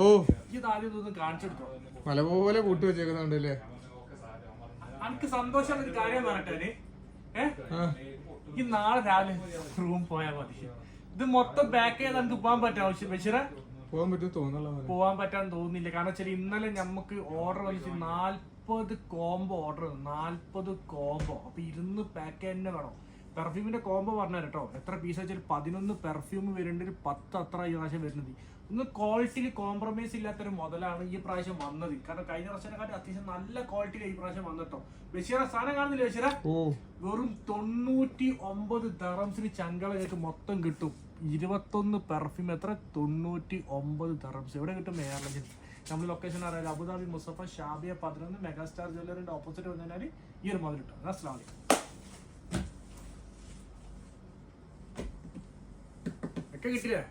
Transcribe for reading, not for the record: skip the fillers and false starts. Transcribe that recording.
ഓ മല പോലെ കൂട്ടി വെച്ചേക്കുന്നുണ്ടല്ലേ. എനിക്ക് സന്തോഷമുള്ള ഒരു കാര്യം പറഞ്ഞിട്ടേ ഈ നാളെ രാവിലെ റൂം പോയാൽ മതി. ഇത് മൊത്തം പാക്ക് ചെയ്ത് നമുക്ക് പോകാൻ പറ്റാം ബഷീറ? പോകാൻ പറ്റും തോന്നല. പോവാൻ പറ്റാൻ തോന്നുന്നില്ല. കാരണം വെച്ചാൽ ഇന്നലെ നമുക്ക് ഓർഡർ വലിച്ച് 40 കോംബോ ഓർഡർ 40 കോംബോ. അപ്പൊ 200 പാക്ക് തന്നെ വേണം. പെർഫ്യൂമിന്റെ കോംബോ പറഞ്ഞാൽ കേട്ടോ എത്ര പീസ് വെച്ചാൽ 11 പെർഫ്യൂം വരുന്നുണ്ട്, ഒരു 10 അത്ര ഈ പ്രാവശ്യം വരുന്നത്. ഇന്ന് ക്വാളിറ്റിയിൽ കോംപ്രമൈസ് ഇല്ലാത്തൊരു മുതലാണ് ഈ പ്രാവശ്യം വന്നത്. കാരണം കഴിഞ്ഞ വർഷത്തെക്കാട്ടി അത്യാവശ്യം നല്ല ക്വാളിറ്റിയിൽ ഈ പ്രാവശ്യം വന്നിട്ടോ. ബഷീറ സാധനം കാണുന്നില്ല ബഷീറ? വെറും 99 ദറംസിന് ചങ്കളകൾക്ക് മൊത്തം കിട്ടും. 21 പെർഫ്യൂം എത്ര? 99 ദറംസ്. എവിടെ കിട്ടും? എയർലൈൻസ്. നമ്മൾ ലൊക്കേഷൻ അറിയാം, അബുദാബി മുസഫ ഷാബിയ 11 മെഗാസ്റ്റാർ ജ്വല്ലറിന്റെ ഓപ്പോസിറ്റ് വന്നു കഴിഞ്ഞാൽ ഈ ഒരു മുതൽ കിട്ടും. അസ്സലാമു അലൈക്കും. ഒക്കെ കിട്ടില്ലേ?